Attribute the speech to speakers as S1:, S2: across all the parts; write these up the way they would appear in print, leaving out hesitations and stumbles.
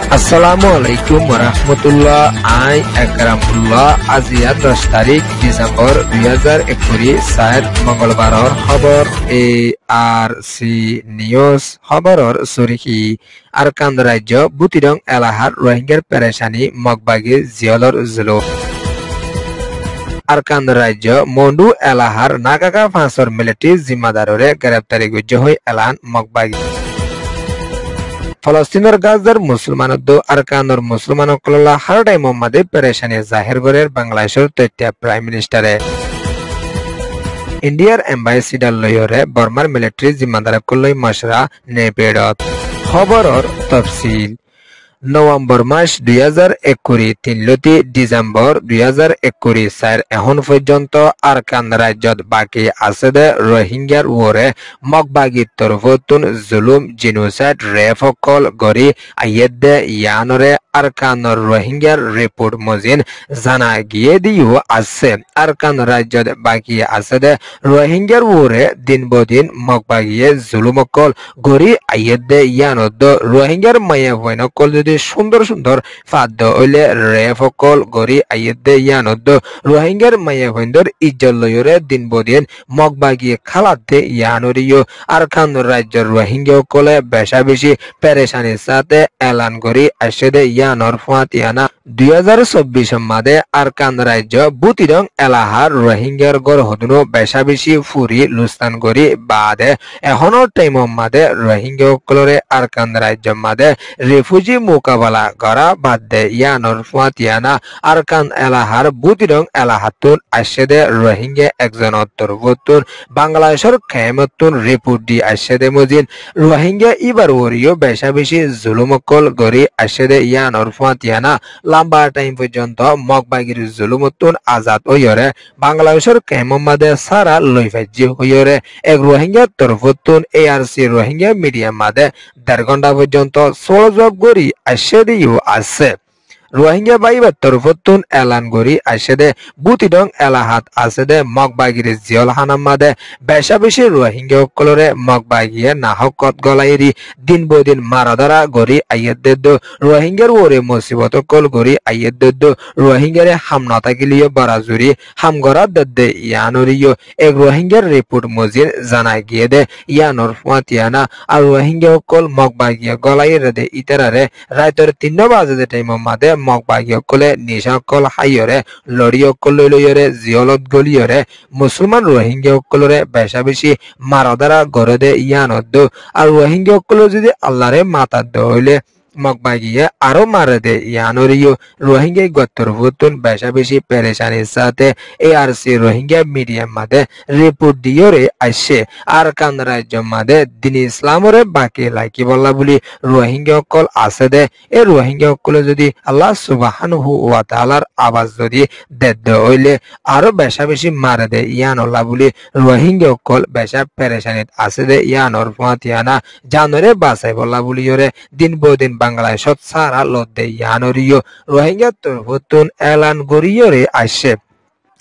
S1: Assalamualaikum warahmatullah. I Akramullah. আজিয়া 10 তারিখ December 2021 সাইর মঙ্গলবারর খবর ARC news খবরর সরিকি আরকান রাজ্য বুতিরং এলাহার রোহিঙ্গার পেরেশানি মগবাগি জিয়লর জুলো আরকান রাজ্য মন্ডু এলাহার নাগাকা ফাঁসর মিলিটারি জিম্মাদাররে গ্রেপ্তারি গুজ্জ হই এলান মগবাগি ফলস্তিনের গাজার মুসলমানদ্দ আরকানর মুসলমানকল্লা হারডাই মোহাম্মদে পেরেশানি জাহির করের বাংলাদেশের তথ্য প্রাইম মিনিস্টারে ইন্ডিয়ার এম্বাসিডার লয়রে বর্মার মিলিটারি জিম্মাদারকল্লাই মশরা নেপেড়ত খবরর তফসিল নভেম্বর মাস 2021 তিনলতি ডিসেম্বর 2021 সাইর এখন পর্যন্ত আরকান রাজ্যত বাকি আছে দে রোহিঙ্গার ওরে মগবাগির তরফতুন জুলুম জিনোসাইড রেফকল গরি আইয়েদে ইয়ানরে আরকানর রোহিঙ্গার রিপোর্ট মজিন জানা গিয়ে দিও আছে আরকান রাজ্যত বাকি আছে দে রোহিঙ্গার ওরে দিন বদিন মগবাগিয়ে জুলুমকল গরি আইয়েদে ইয়ানদ রোহিঙ্গার মায়ে হইনকল সুন্দর সুন্দর ফাদ্য হইলে রেফকল গরি আইয়েদে ইয়ানদ রোহিঙ্গার মায়ে হইন্দর ইজ্জত লয়রে দিন বদিন মগবাগিয়ে খালাতে ইয়ানরিও আরকান রাজ্যের রোহিঙ্গা কলে বেশা বেশি পেরেশানির সাথে এলান করি আসে ইয়ানর ফাতিয়ানা 2024 মাদে আরকান রাজ্য বুতিরং এলাহার রোহিঙ্গার গড় হদুনো বেশা বেশি ফুরি লুস্তান করি বাদে এখনো টাইম মাদে রোহিঙ্গা কলরে আরকান রাজ্য মাদে রিফিউজি মোকাবেলা করা বাদ দে ইয়ানর ফাতিয়ানা আরকান এলাহার বুতিরং এলাহাতুন আসে দে রোহিঙ্গা একজন তরফতুন বাংলাদেশের খেমতুন রিপোর্ট দি আসে দে মজিন রোহিঙ্গা ইবার ওরিও বেশা বেশি জুলুমকল গরি আসে দে ইয়ানর ফাতিয়ানা লম্বা টাইম পর্যন্ত মগবাগির জুলুমতুন আজাদ হইরে বাংলাদেশের কেমমাদে সারা লইফাজি হইরে এক রোহিঙ্গা তরফতুন ARC রোহিঙ্গা মিডিয়া মাদে 1.5 ঘন্টা পর্যন্ত সোল জব গরি আসে দিও আছে রোহিঙ্গা বাইবার তরফতুন এলান গরি আসে দে বুতিডং এলাহাত আছে দে মগবাগির জিয়ল হানামাদে বেশা বেশি রোহিঙ্গা কলরে মগবাগিয়ে নাহকত গলাইরি দিন বদিন মারাদারা গরি আইয়েদ রোহিঙ্গার ওরে মুসিবত কল গরি আইয়েদ রোহিঙ্গারে হাম না থাকিলিও বারাজুরি হাম গরা দে ইয়ানরিও এক রোহিঙ্গার রিপোর্ট মজির জানাই গিয়ে দে ইয়ানর ফাতিয়ানা আর রোহিঙ্গা কল মগবাগিয়ে গলাইরে দে ইতারারে রাইতর 3 বাজে টাইম মাদে মগবাগিয়কলে নিশাকল হাইয়রে লড়িয়কল লইয়রে জিয়লত গলিয়রে মুসলমান রোহিঙ্গাকলরে বেশা বেশি মারাদারা গরদে ইয়ানদ আর রোহিঙ্গাকল যদি আল্লাহরে মাতা হইলে মগবাগিয়ে আরো মারে দে ইয়ানরিও রোহিঙ্গা গত্তর ভুতুন বেশা বেশি পেরেশানির সাথে ARC রোহিঙ্গা মিডিয়া মাদে রিপোর্ট দিয়রে আসে আরকান রাজ্য মাদে দিন ইসলামরে বাকি লাইকি বললা বলি রোহিঙ্গা কল আছে দে এ রোহিঙ্গা কল যদি আল্লাহ সুবহানাহু ওয়া তাআলার আওয়াজ যদি দেদ হইলে আরো বেশা বেশি মারে দে ইয়ানল্লাহ বলি রোহিঙ্গা কল বেশা পেরেশানিত আছে দে ইয়ানর ফাতিয়ানা জানরে বাসাই বললা বলিয়রে দিন বদিন বাংলাদেশত সারা লদ্দে ইয়ানরিও রোহিঙ্গা তরফতুন এলান গরিয়রে আসে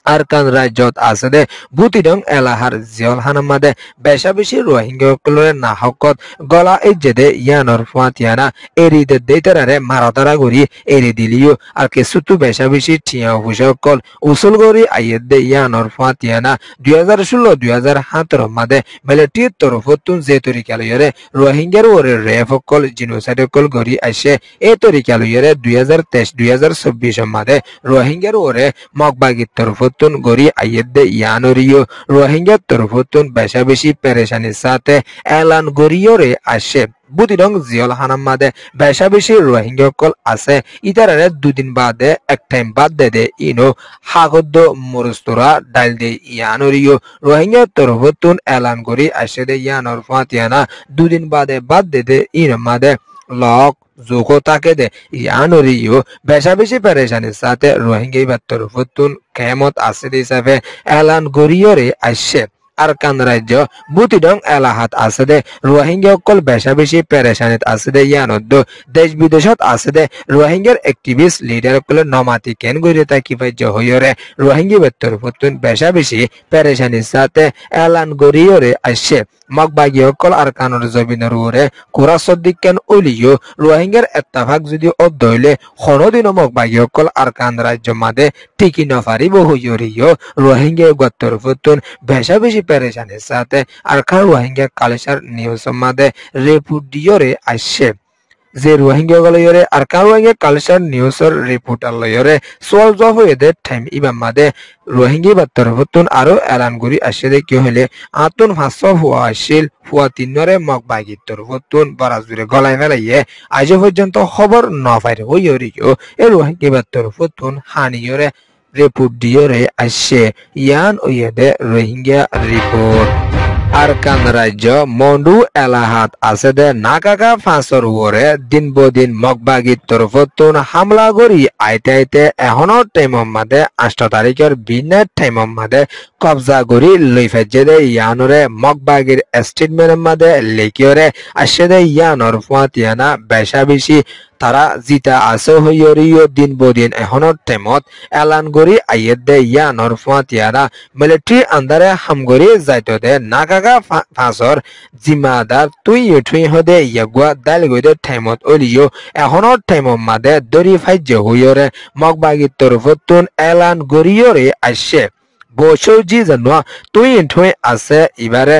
S1: আরকান রাজ্যত আছে দে বুতিডং এলাহার জিয়ল হানামাদে বেশা বেশি রোহিঙ্গা কলরে নাহকত গলা ইজ্জেদে ইয়ানর ফাতিয়ানা এরি দে দেতারে মারাদারা গরি এরি দিলিও আর কিছুতু বেশা বেশি টিয়া হুসকল উসুল গরি আইয়েদে ইয়ানর ফাতিয়ানা 2016-2017 মাদে মিলিটারি তরফতুন যে তরিকালয়রে রোহিঙ্গার ওরে রেফকল জিনোসাইডকল গরি আসে এই তরিকালয়রে 2023-2024 মাদে রোহিঙ্গার ওরে মগবাগির তরফ গরি আইয়েদে ইয়ানরিও রোহিঙ্গা তরফতুন বেশা বেশি পেরেশানির সাথে এলান গরিয়রে আসে বুতিরং জিয়ল হানামাদে বেশা বেশি রোহিঙ্গা কল আছে ইতারারে দুদিন বাদে এক টাইম বাদ দে ইনো হাগদ্দ মরুস্তরা ডাল দে ইয়ানরিও রোহিঙ্গা তরফতুন এলান গরি আসে দে ইয়ানর ফাতিয়ানা দুদিন বাদে বাদ দে ইনো মাদে লক যোগো তাকে দে ইয়ানরিও বেশা বেশি পেরেশানির সাথে রোহিঙ্গা তরফতুন কেমত আছে হিসাবে এলান গরিয়রে আসে আরকান রাজ্য বুতিডং এলাহাত আছে দে রোহিঙ্গা অকল বেশা বেশি পেরেশানিত আছে দে ইয়ানদ্দ দেশ বিদেশত আছে দে রোহিঙ্গার অ্যাক্টিভিস্ট লিডার অকল নমাতি কেন গইরে তা কি ফাজ্য হইরে রোহিঙ্গা বেত্তর ফতুন বেশা বেশি পেরেশানির সাথে এলান গরিয়রে আসছে মগবাগী অকল আরকানের জমিনের উপরে কোরা সদ্দিকান উলিও রোহিঙ্গার এত্তাফাক যদি অদ্দ হইলে কোনোদিনও মগবাগী অকল আরকান রাজ্য মাদে টিকি নফারিব হইরিও রোহিঙ্গা গত্তর ফতুন বেশা বেশি পেরেশানির সাথে আরকান রোহিঙ্গা কালচার নিউজ মাদে রেপুডিওরে আসছে যে রোহিঙ্গা গলয়রে আরকান রোহিঙ্গা কালচার নিউজের রিপোর্টার লয়রে সোয়াল জব হয়ে দে টাইম ইবাম মাদে রোহিঙ্গা বাত্তর ফতুন আরো এলান করি আসছে দে কি হইলে আতুন 500 হুয়া আসিল হুয়া তিনরে মগবাগিত্তর ফতুন বরাজুরে গলাই ফেলাইয়ে আজ পর্যন্ত খবর না পাইরে হইরিও এ রোহিঙ্গা বাত্তর ফতুন হানিয়রে রিপোর্ট দিয়রে আসছে ইয়ান ওয়েদে রোহিঙ্গা রিপোর্ট আরকান রাজ্য মন্ডু এলাহাত আছে দে নাকাকা ফাঁসর উপরে দিন বদিন মগবাগির তরফতুন হামলা করি আইতে আইতে এখনো টাইমর মাদে 8 তারিখের বিনের টাইমর মাদে কবজা করি লই ফেজে দে ইয়ানরে মগবাগির স্টেটমেন্টের মাদে লেখিয়রে আসে দে ইয়ানর ফুয়াতিয়ানা বেশা বেশি তারা জিতা আছে হইয়রিও দিন বদিন এখনো টাইমত এলান করি আইয়ের দে ইয়ানর ফুয়াতিয়ানা মিলিটারি আন্দারে হামগরি যাইতো দে নাকাকা ফাঁসর জিম্মাদার তুই হদে ইয়াগুয়া দাল গইদে টাইমত অলিও এখনো টাইমর মাদে দরি ফাইজ্য হইয়রে মগবাগির তরফতুন এলান গরিয়রে আসছে বসৌজি জানোয়া তুই আছে এবারে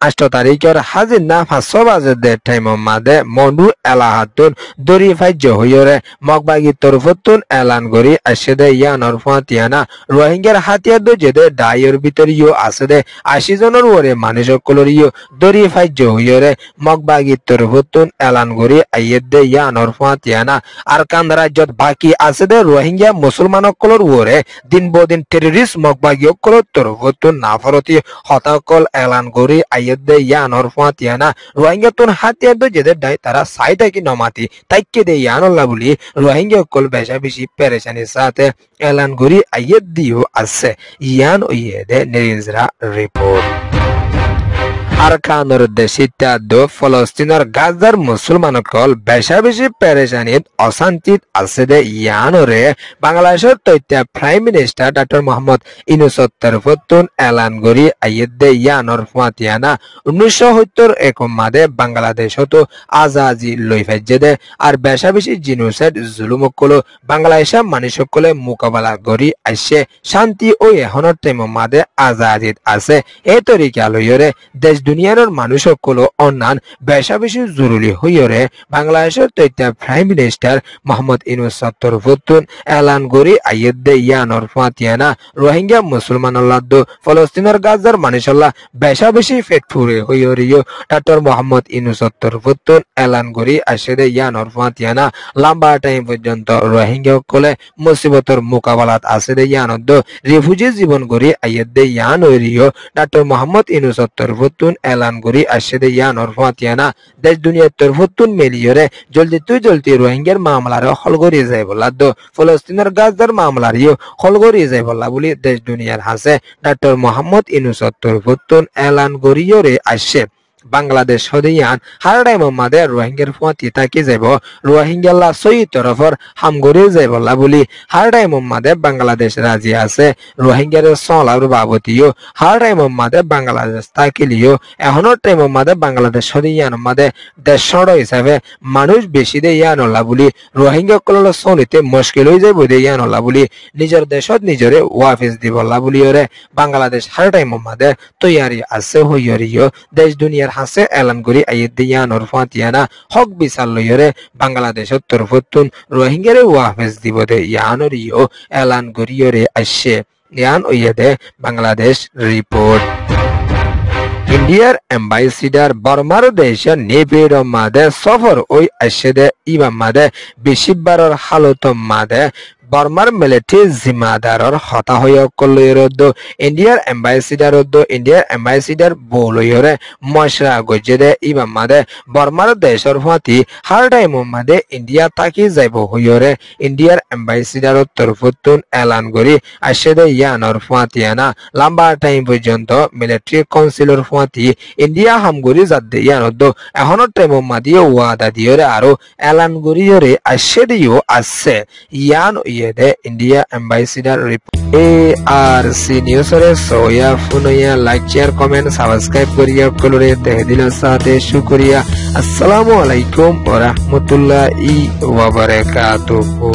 S1: 8 তারিখের হাজির না 500 বাজে দে টাইমর মাদে মন্ডু এলাহাতুন দরি ফাইজ্য হইয়রে মগবাগির তরফতুন এলান করি আসছে দে ইয়ানর ফাতিয়ানা রোহিঙ্গার হাতিয়ার দে দে ডাইয়ের ভিতরিও আছে দে 80 জনের ওরে মানুষ সকলরিও দরি ফাইজ্য হইয়রে মগবাগির তরফতুন এলান করি আইয়ের দে ইয়ানর ফাতিয়ানা আরকান রাজ্যত বাকি আছে দে রোহিঙ্গা মুসলমান সকলর ওরে দিন বদিন টেররিস্ট মগবাগী সকলর তরফতুন নাফরতি হতাকল এলান করি আইয়ের দে ইয়ানর ফাতিয়ানা রোহিঙ্গা তুন হাতিয়ার দে যেদের ডাই তারা সাইটা কি নমাতি তাইকে দে ইয়ানল্লাহ বলি রোহিঙ্গা সকল বেশা বেশি পেরেশানির সাথে এলান করি আইয়ের দিও আছে ইয়ান ওইয়ে দে নিরিজরা রিপোর্ট আরকানের দেশিতা দো ফলস্তিনের গাজার মুসলমান সকল বেশা বেশি পেরেশানিত অশান্তিত আছে দে ইয়ানরে বাংলাদেশের তথ্য প্রাইম মিনিস্টার ডক্টর মোহাম্মদ ইউনূসের তরফতুন এলান করি আইয়ের দে ইয়ানর ফাতিয়ানা 1971 মাদে বাংলাদেশত আজাজি লই ফেজে দে আর বেশা বেশি জিনোসাইড জুলুম সকল বাংলাদেশের মানুষ সকলে মোকাবেলা করি আসছে শান্তি ও এখনের টাইম মাদে আজাদিত আছে এই তরিকা লইরে দেশ দুনিয়ার মানুষ সকল অন্যান বেশা বেশি জরুরি হইরে বাংলাদেশের তথ্য প্রাইম মিনিস্টার মোহাম্মদ ইউনূসের তরফতুন এলান করি আইয়ের দে ইয়ানর ফাতিয়ানা রোহিঙ্গা মুসলমান ফলস্তিনের গাজার মানুষল্লাহ বেশা বেশি ফেট ফুরে হইরিও ডক্টর মোহাম্মদ ইউনূসের তরফতুন এলান করি আসে দে ইয়ানর ফাতিয়ানা লম্বা টাইম পর্যন্ত রোহিঙ্গা সকলে মুসিবতর মোকাবেলাত আছে দে ইয়ানদ রিফিউজি জীবন করি আইয়ের দে ইয়ান হইরিও ডক্টর মোহাম্মদ ইউনূসের তরফতুন এলান করি আসে দে ইয়ানর ফাতিয়ানা দেশ দুনিয়ার তরফতুন মিলিয়রে জলদি রোহিঙ্গার মামলার হল করি যায় বলা ফলস্তিনের গাজার মামলারিও হল করি যায় বলা বলি দেশ দুনিয়ার হাসে ডক্টর মোহাম্মদ ইউনূসের তরফতুন এলান করিয়রে আসছে বাংলাদেশ হদিয়ান হার টাইম মাদে রোহিঙ্গার ফুয়াতি থাকি যাব রোহিঙ্গাল্লা সই তরফর হামগরি যাইব বলি হার টাইম মাদে বাংলাদেশ রাজি আছে রোহিঙ্গার সলার বাবতিও হার টাইম মাদে বাংলাদেশ থাকিলিও এখনো টাইম মাদে বাংলাদেশ হদিয়ান মাদে দেশর হিসাবে মানুষ বেশি দে ইয়ানলা বলি রোহিঙ্গা কল চলিতে মুশকিল হয়ে যাইব দে ইয়ানলা বলি নিজের দেশত নিজরে ওয়াফিস দিবলা বলি ওরে বাংলাদেশ হার টাইম মাদে তৈয়ারি আছে হইয়রিও দেশ দুনিয়ার হাসে এলান করি আইয়ের দে ইয়ানর ফাতিয়ানা হক বিচার লইরে বাংলাদেশের তরফতুন রোহিঙ্গারে ওয়াফিস দিব দে ইয়ানরিও এলান করিয়রে আসছে ইয়ান ওইদে বাংলাদেশ রিপোর্ট ইন্ডিয়ার এম্বাসিডার বর্মার দেশের নেপির মাদে সফর ওই আসে দে ইবা মাদে বেশিবারের হালত মাদে বর্মার মিলিটারি জিম্মাদারর হতাহয়ক কলয়রদ ইন্ডিয়ার এম্বাসিডার বলয়রে মশরা গজেদে ইবামাদে বর্মার দেশর ফাতি হার টাইমর মাদে ইন্ডিয়া তাকি যাইব হইরে ইন্ডিয়ার এম্বাসিডার তরফতুন এলান করি আশেদে ইয়ানর ফাতিয়ানা লম্বা টাইম পর্যন্ত মিলিটারি কাউন্সিলর ফাতি ইন্ডিয়া হামগরি যাদে ইয়ানদ এখনো টাইমর মাদিয়ে ওয়াদা দিয়রে আরো এলান করিয়রে আশেদিও আছে ইয়ান ইয়েদে ইন্ডিয়া এম্বাসিডার ARC নিউজরে সোয়া ফুনয়া লাইক শেয়ার কমেন্ট সাবস্ক্রাইব করিয়া কলরে তেহদিলের সাথে শুকরিয়া। আসসালামু আলাইকুম ওয়া রাহমাতুল্লাহি ওয়া বারাকাতুহু।